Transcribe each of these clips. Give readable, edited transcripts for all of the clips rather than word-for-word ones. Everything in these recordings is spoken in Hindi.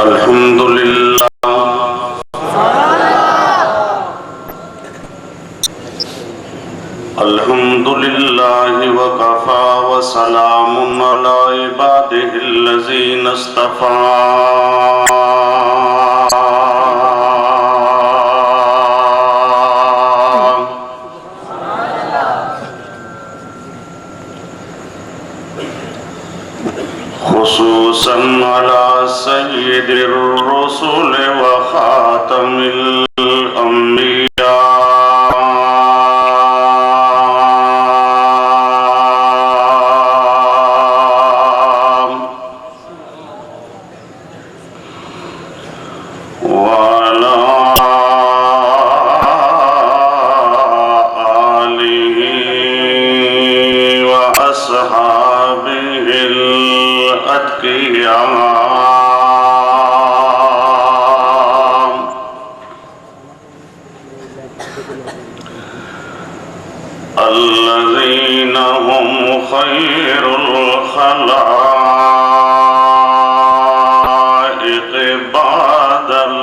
अल्हम्दुलिल्लाह अल्हम्दुलिल्लाहि व कफ़ा व सलामुन अला इबादिहिल्लज़ीना इस्तफ़ा। खुसूसन अला सय्यिदिर रुसुल व खातमिल अंबिया। अल्लज़ीना हुम खैरुल खलाइक़ बअदल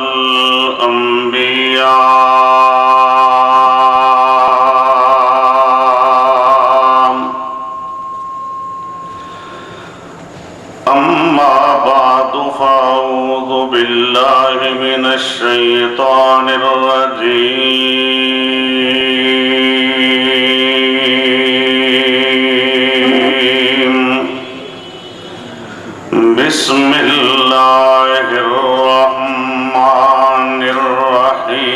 अंबिया। अम्मा बादु फ़अऊज़ु बिल्लाहि मिनश शैतानिर रजीम। बिस्मिल्लाहिर रहमानिर रहीम।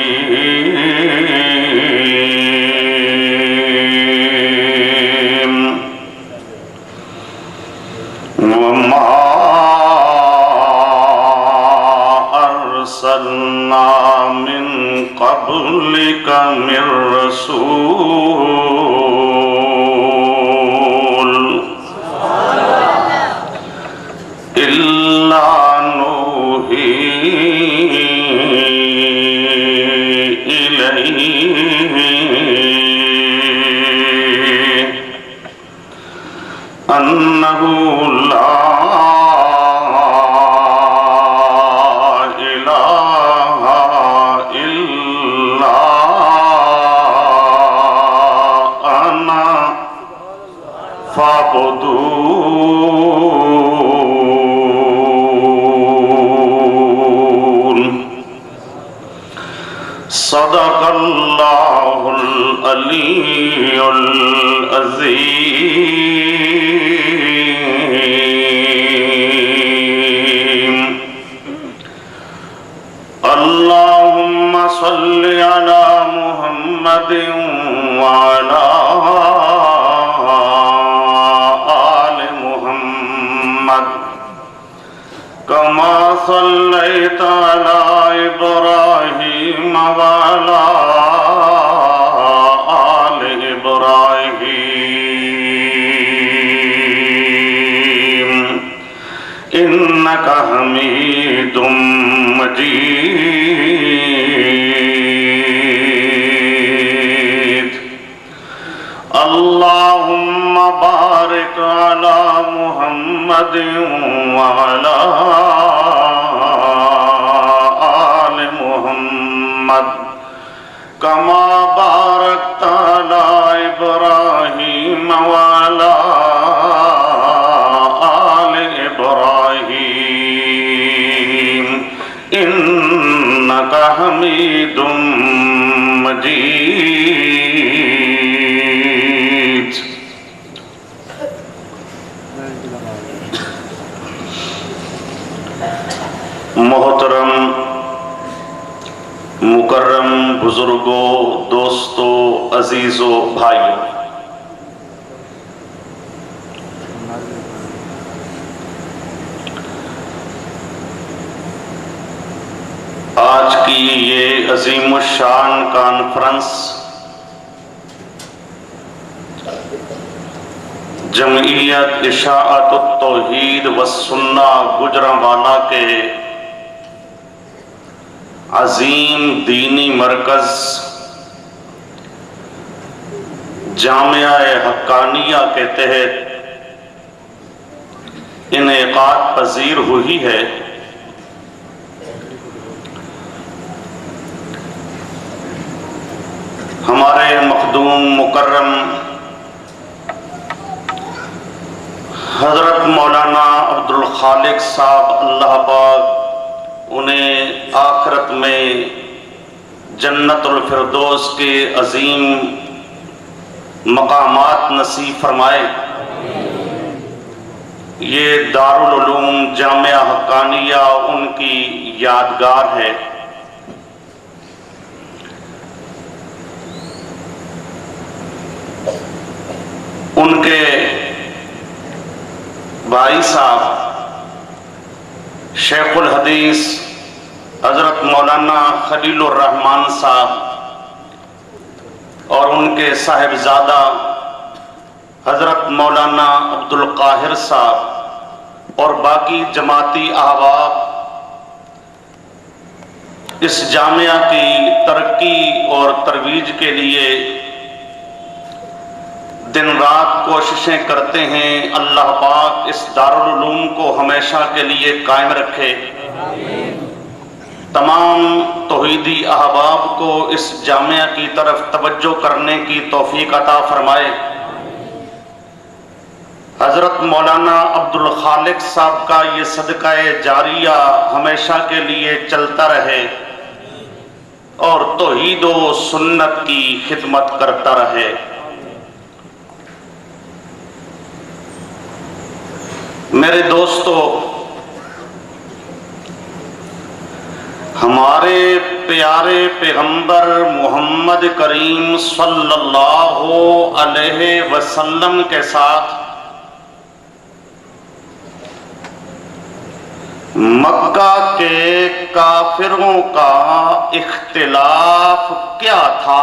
वमा अर्सलना मिन क़ब्लिका मिर रसूल इल्ला नूही इलैहि अन्नहु ला इलाहा इल्ला अना फ़अबुदून। सदक़ल्लाहुल अलीयुल अज़ीम। अल्लाहुम्मा सल्लि अला मुहम्मदिन व अला आलि मुहम्मद कमा सल्लैता अला इब्राहीम व अला आलि इब्राहीम इन्नका हमीदुम मजीद। अल्लाहुम्मा बारिक अला मुहम्मदिन व अला आलि मुहम्मद कमा बारकता अला इब्राहीम व अला आलि इब्राहीम इन्नका हमीदुम मजीद। मोहतरम मुकर्रम बुजुर्गों, दोस्तों, अजीजों, भाइयों, आज की ये अजीमुशान कॉन्फ्रेंस जमइयत इशाअतुत तौहीद व सुन्ना गुजरांवाला के अजीम दीनी मरकज जामिया हक्कानिया के तहत इनेकाद पजीर हुई है। हमारे मखदूम मुकर्रम हजरत मौलाना अब्दुल खालिक साहब अल्लाह पाक उन्हें आखिरत में जन्नतुल फिरदौस के अजीम मकामात नसीब फरमाए। ये दारुल उलूम जामिया हक्कानिया उनकी यादगार है। उनके भाई साहब शेखुल हदीस हजरत मौलाना खलीलुर रहमान साहब और उनके साहिबजादा हजरत मौलाना अब्दुल काहिर साहब और बाकी जमाती अहबाब इस जामिया की तरक्की और तरवीज के लिए दिन रात कोशिशें करते हैं। अल्लाह पाक इस दारुल उलूम को हमेशा के लिए कायम रखे। तमाम तौहीदी अहबाब को इस जामिया की तरफ तवज्जो करने की तौफीक अता फरमाए। हजरत मौलाना अब्दुल खालिक साहब का ये सदका जारिया हमेशा के लिए चलता रहे और तौहीद व सुन्नत की खिदमत करता रहे। मेरे दोस्तों, हमारे प्यारे पैगंबर मोहम्मद करीम सल्लल्लाहु अलैहि वसल्लम के साथ मक्का के काफिरों का इख्तिलाफ क्या था?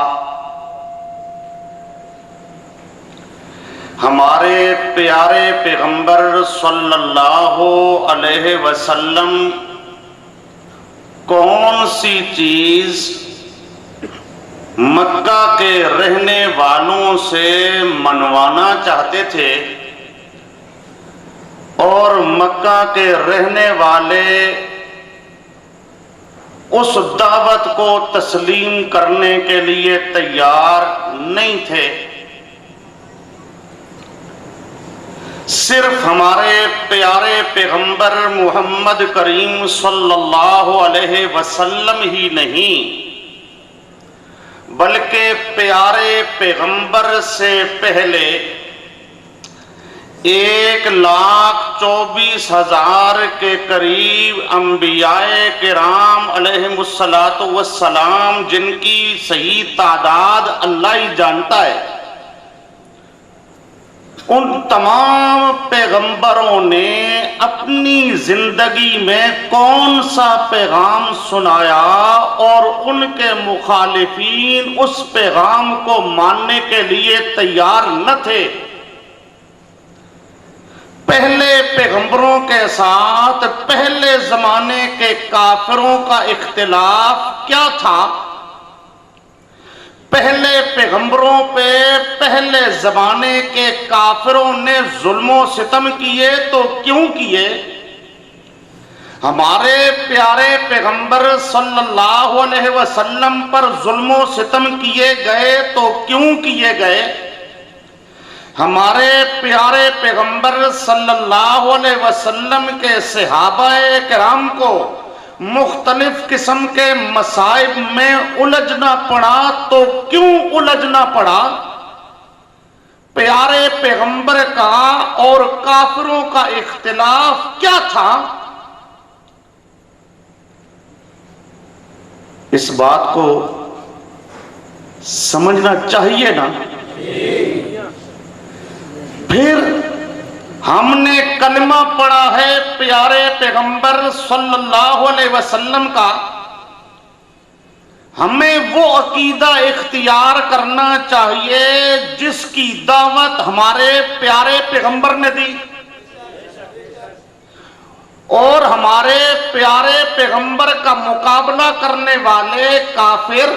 हमारे प्यारे पैगंबर सल्लल्लाहु अलैहि वसल्लम कौन सी चीज मक्का के रहने वालों से मनवाना चाहते थे और मक्का के रहने वाले उस दावत को तस्लीम करने के लिए तैयार नहीं थे। सिर्फ हमारे प्यारे पैगंबर मोहम्मद करीम सल्लल्लाहु अलैहि वसल्लम ही नहीं, बल्कि प्यारे पैगंबर से पहले 1,24,000 के करीब अंबियाए किराम अलैहिमुस्सलातु वस्सलाम, जिनकी सही तादाद अल्लाह ही जानता है, उन तमाम पैगंबरों ने अपनी जिंदगी में कौन सा पैगाम सुनाया और उनके मुखालिफीन उस पैगाम को मानने के लिए तैयार न थे। पहले पैगंबरों के साथ पहले जमाने के काफिरों का इख्तिलाफ क्या था? पहले पैगंबरों पे पहले जमाने के काफिरों ने जुल्मो सितम किए तो क्यों किए? हमारे प्यारे पैगंबर सल्लल्लाहु अलैहि वसल्लम पर जुल्मो सितम किए गए तो क्यों किए गए? हमारे प्यारे पैगंबर सल्लल्लाहु अलैहि वसल्लम के सहाबाए किराम को मुख्तलिफ किस्म के मसाइब में उलझना पड़ा तो क्यों उलझना पड़ा? प्यारे पैगंबर का और काफिरों का इख्तिलाफ क्या था? इस बात को समझना चाहिए ना। फिर हमने कलमा पढ़ा है प्यारे पैगंबर सल्लल्लाहु अलैहि वसल्लम का, हमें वो अकीदा इख्तियार करना चाहिए जिसकी दावत हमारे प्यारे पैगंबर ने दी, और हमारे प्यारे पैगंबर का मुकाबला करने वाले काफिर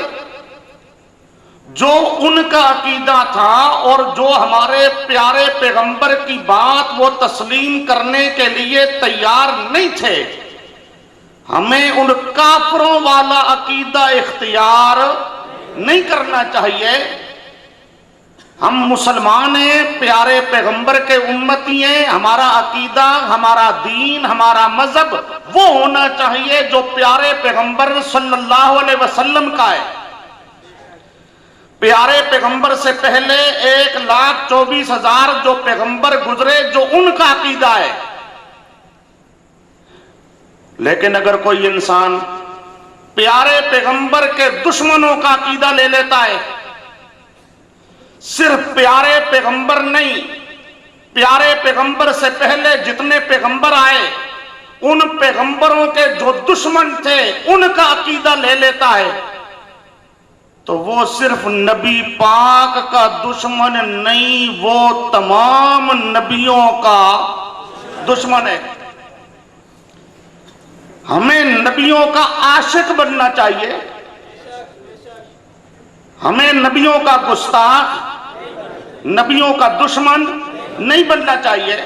जो उनका अकीदा था और जो हमारे प्यारे पैगंबर की बात वो तस्लीम करने के लिए तैयार नहीं थे, हमें उन काफिरों वाला अकीदा इख्तियार नहीं करना चाहिए। हम मुसलमान हैं, प्यारे पैगंबर के उम्मती हैं। हमारा अकीदा, हमारा दीन, हमारा मजहब वो होना चाहिए जो प्यारे पैगंबर सल्लल्लाहु अलैहि वसल्लम का है। प्यारे पैगंबर से पहले 1,24,000 जो पैगंबर गुजरे, जो उनका अकीदा है। लेकिन अगर कोई इंसान प्यारे पैगंबर के दुश्मनों का अकीदा ले लेता है, सिर्फ प्यारे पैगंबर नहीं, प्यारे पैगंबर से पहले जितने पैगंबर आए उन पैगंबरों के जो दुश्मन थे उनका अकीदा ले लेता है, तो वो सिर्फ नबी पाक का दुश्मन नहीं, वो तमाम नबियों का दुश्मन है। हमें नबियों का आशिक बनना चाहिए, हमें नबियों का गुस्ताख, नबियों का दुश्मन नहीं बनना चाहिए।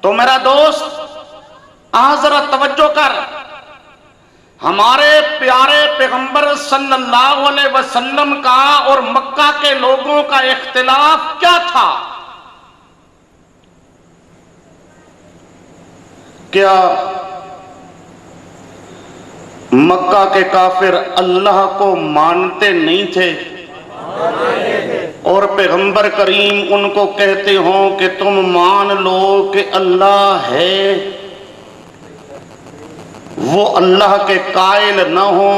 तो मेरा दोस्त आज जरा तवज्जो कर, हमारे प्यारे पैगंबर सल्लल्लाहु अलैहि वसल्लम का और मक्का के लोगों का इख्तिलाफ क्या था? क्या मक्का के काफिर अल्लाह को मानते नहीं थे और पैगंबर करीम उनको कहते हो कि तुम मान लो कि अल्लाह है, वो अल्लाह के कायल न हो,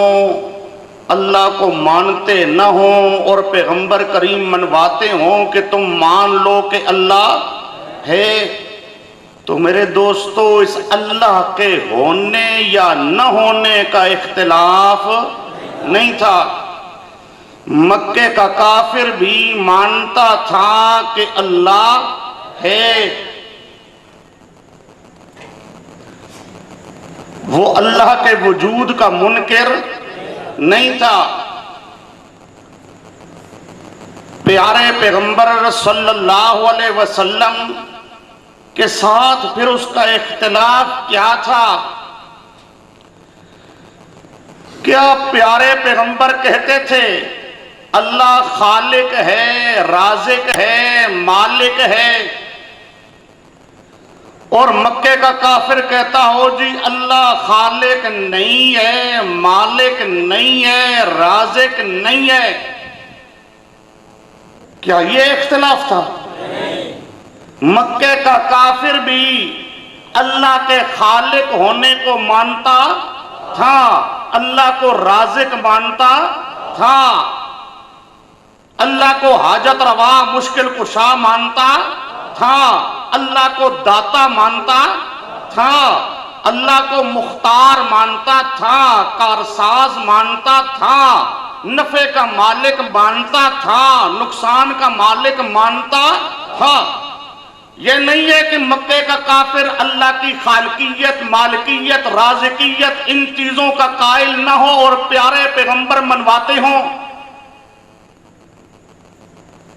अल्लाह को मानते न हो और पैगंबर करीम मनवाते हो कि तुम मान लो कि अल्लाह है? तो मेरे दोस्तों, इस अल्लाह के होने या न होने का इख्तिलाफ नहीं था। मक्के का काफिर भी मानता था कि अल्लाह है, वो अल्लाह के वजूद का मुनकिर नहीं था। प्यारे पैगंबर सल्लल्लाहु अलैहि वसल्लम के साथ फिर उसका इख्तिलाफ क्या था? क्या प्यारे पैगंबर कहते थे अल्लाह खालिक है, राज़िक है, मालिक है, और मक्के का काफिर कहता हो जी अल्लाह खालिक नहीं है, मालिक नहीं है, राज़िक नहीं है? क्या ये इख्तिलाफ था? मक्के का काफिर भी अल्लाह के खालिक होने को मानता था, अल्लाह को राज़िक मानता था, अल्लाह को हाजत रवा मुश्किल कुशा मानता था, अल्लाह को दाता मानता था, अल्लाह को मुख्तार मानता था, कारसाज मानता था, नफे का मालिक मानता था, नुकसान का मालिक मानता था। यह नहीं है कि मक्के का काफिर अल्लाह की खालकियत, मालिकियत, राज़िकियत इन चीजों का कायल न हो और प्यारे पैगंबर मनवाते हो।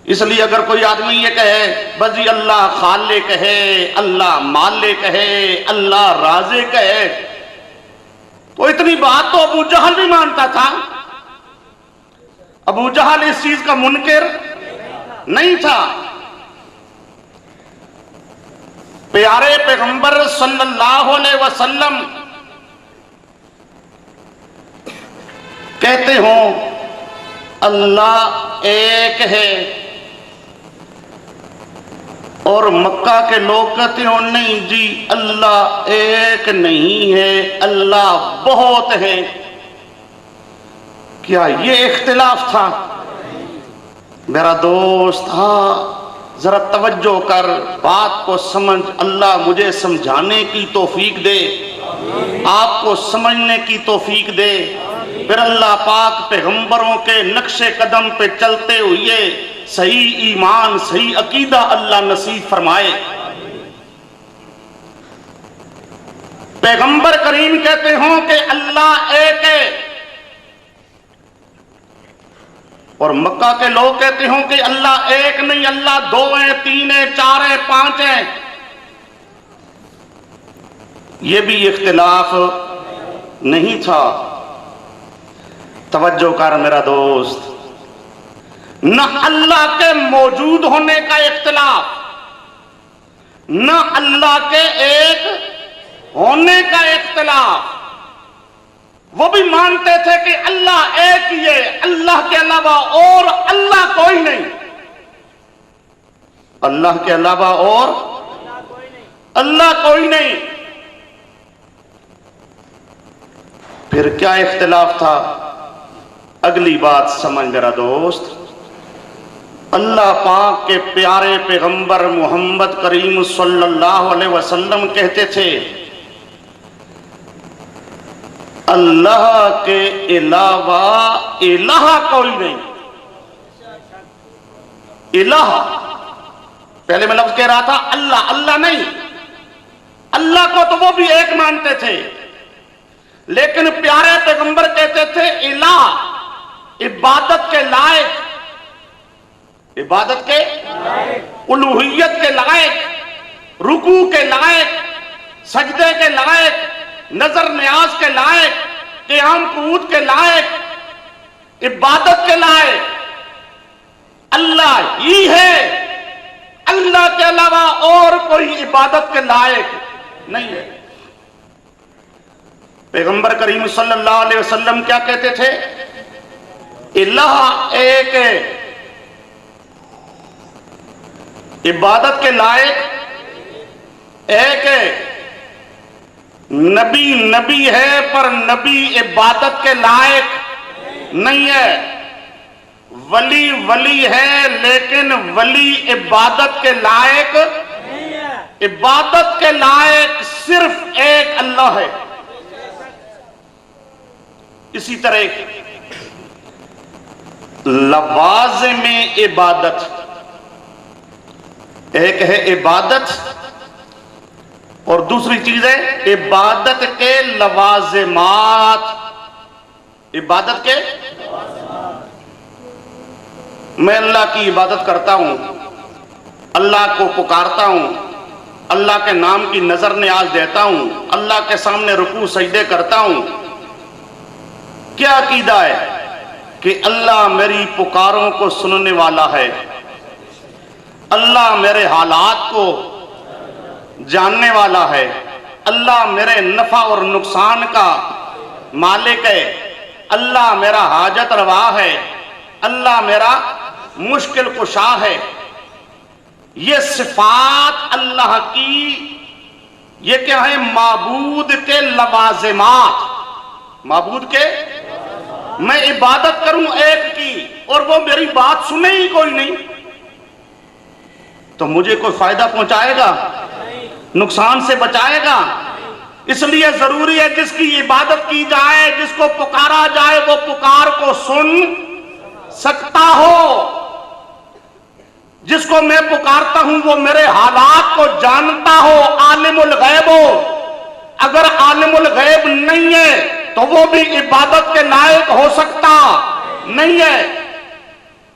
इसलिए अगर कोई आदमी ये कहे बस जी अल्लाह खालिक है, अल्लाह मालिक है, अल्लाह राज़िक है, तो इतनी बात तो अबू जहल भी मानता था। अबू जहल इस चीज का मुनकिर नहीं था। प्यारे पैगंबर सल्लल्लाहु अलैहि वसल्लम कहते हो अल्लाह एक है, और मक्का के लोग कहते हो नहीं जी अल्लाह एक नहीं है, अल्लाह बहुत है। क्या ये इख्तिलाफ था? मेरा दोस्त, हाँ जरा तवज्जो कर, बात को समझ। अल्लाह मुझे समझाने की तौफीक दे, आपको समझने की तौफीक दे। फिर अल्लाह पाक पैगंबरों के नक्शे कदम पे चलते हुए सही ईमान, सही अकीदा अल्लाह नसीब फरमाए। पैगंबर करीम कहते हो कि अल्लाह एक है, और मक्का के लोग कहते हो कि अल्लाह एक नहीं, अल्लाह दो है, तीन है, चार है, पांच है। यह भी इख्तिलाफ नहीं था। तवज्जो कर मेरा दोस्त, न अल्लाह के मौजूद होने का इख्तिलाफ, न अल्लाह के एक होने का इख्तिलाफ। वो भी मानते थे कि अल्लाह एक ही है, अल्लाह के अलावा और अल्लाह कोई नहीं, अल्लाह के अलावा और अल्लाह कोई नहीं। फिर क्या इख्तिलाफ था? अगली बात समझ मेरा दोस्त, अल्लाह पाक के प्यारे पैगंबर मोहम्मद करीम सल्लल्लाहु अलैहि वसल्लम कहते थे अल्लाह के अलावा इलाह कोई नहीं। इलाह पहले मैं लफ्ज कह रहा था अल्लाह, अल्लाह नहीं, अल्लाह को तो वो भी एक मानते थे, लेकिन प्यारे पैगंबर कहते थे इलाह, इबादत के लायक, इबादत के उलूहियत के लायक, रुकू के लायक, सजदे के लायक, नजर न्याज के लायक, क़याम कूद के लायक, इबादत के लायक अल्लाह ही है। अल्लाह के अलावा और कोई इबादत के लायक नहीं है। पैगंबर करीम सल्लल्लाहु अलैहि वसल्लम क्या कहते थे? इलाह एक है, इबादत के लायक एक है। नबी नबी है पर नबी इबादत के लायक नहीं है। वली वली है लेकिन वली इबादत के लायक नहीं है। इबादत के लायक सिर्फ एक अल्लाह है। इसी तरह लवाज़िम इबादत, एक है इबादत और दूसरी चीज है इबादत के लवाज़िमात। इबादत के, मैं अल्लाह की इबादत करता हूं, अल्लाह को पुकारता हूं, अल्लाह के नाम की नजर न्याज देता हूं, अल्लाह के सामने रुकू सजदे करता हूं। क्या अकीदा है कि अल्लाह मेरी पुकारों को सुनने वाला है, अल्लाह मेरे हालात को जानने वाला है, अल्लाह मेरे नफा और नुकसान का मालिक है, अल्लाह मेरा हाजत रवा है, अल्लाह मेरा मुश्किल कुशा है। ये सिफात अल्लाह की, ये क्या है? माबूद के लवाज़िमात। माबूद के, मैं इबादत करूं एक की और वो मेरी बात सुने ही कोई नहीं, तो मुझे कोई फायदा पहुंचाएगा? नुकसान से बचाएगा? इसलिए जरूरी है जिसकी इबादत की जाए, जिसको पुकारा जाए, वो पुकार को सुन सकता हो। जिसको मैं पुकारता हूं वो मेरे हालात को जानता हो, आलिमुल गैब हो। अगर आलिमुल गैब नहीं है तो वो भी इबादत के लायक हो सकता नहीं है।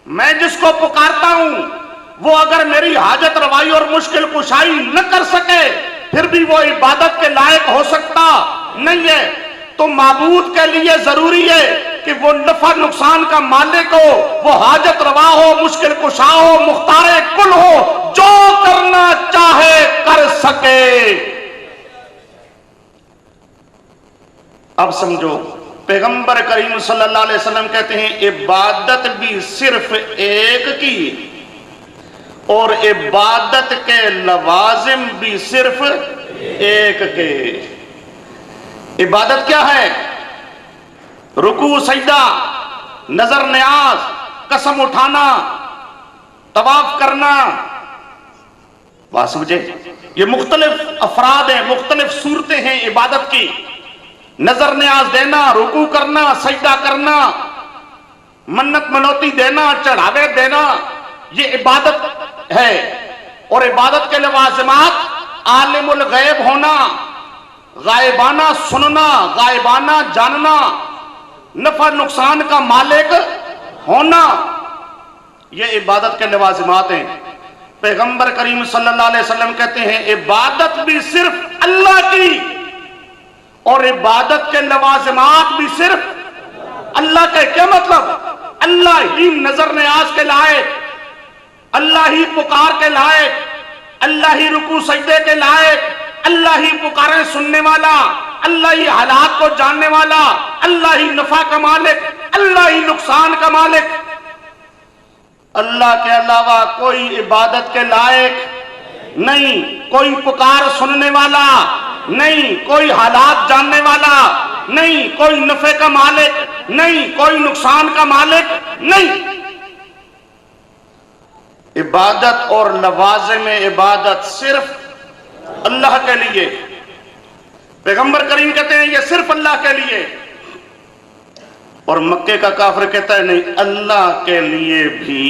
मैं जिसको पुकारता हूं वो अगर मेरी हाजत रवाई और मुश्किल कुशाई न कर सके फिर भी वो इबादत के लायक हो सकता नहीं है। तो माबूद के लिए जरूरी है कि वो नफा नुकसान का मालिक हो, वो हाजत रवा हो, मुश्किल कुशा हो, मुख्तारे कुल हो, जो करना चाहे कर सके। अब समझो, पैगंबर करीम सल्लल्लाहु अलैहि वसल्लम कहते हैं इबादत भी सिर्फ एक की और इबादत के लवाजिम भी सिर्फ एक के। इबादत क्या है? रुकू सजदा, नजर न्याज, कसम उठाना, तवाफ करना। बात समझे? ये मुख्तलिफ अफराद हैं, मुख्तलिफ सूरतें हैं इबादत की। नजर न्याज देना, रुकू करना, सजदा करना, मन्नत मनौती देना, चढ़ावे देना, ये इबादत है। और इबादत के लवाज़िमात आलिमुल गैब होना, गायबाना सुनना, गायबाना जानना, नफा नुकसान का मालिक होना, ये इबादत के लवाज़िमात हैं। पैगंबर करीम सल्लल्लाहु अलैहि वसल्लम कहते हैं इबादत भी सिर्फ अल्लाह की और इबादत के लवाज़िमात भी सिर्फ अल्लाह के क्या मतलब? अल्लाह ही नजर न्याज के लायक, अल्लाह ही पुकार के लायक, अल्लाह ही रुकू सजदे के लायक, अल्लाह ही पुकारें सुनने वाला, अल्लाह ही हालात को जानने वाला, अल्लाह ही नफा का मालिक, अल्लाह ही नुकसान का मालिक। अल्लाह के अलावा कोई इबादत के लायक नहीं, कोई पुकार सुनने वाला नहीं, कोई हालात जानने वाला नहीं, कोई नफे का मालिक नहीं, कोई नुकसान का मालिक नहीं। इबादत और लवाज़िम इबादत सिर्फ अल्लाह के लिए। पैगंबर करीम कहते हैं ये सिर्फ अल्लाह के लिए, और मक्के का काफिर कहता है नहीं, अल्लाह के लिए भी,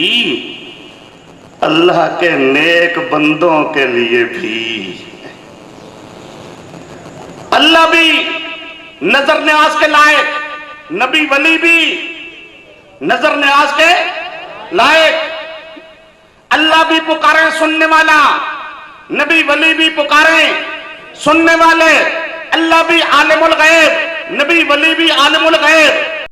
अल्लाह के नेक बंदों के लिए भी। अल्लाह भी नजर न्याज के लायक, नबी वली भी नजर न्याज के लायक, अल्लाह भी पुकारें सुनने वाला, नबी वली भी पुकारें सुनने वाले, अल्लाह भी आलिमुल गैब, नबी वली भी आलिमुल गैब।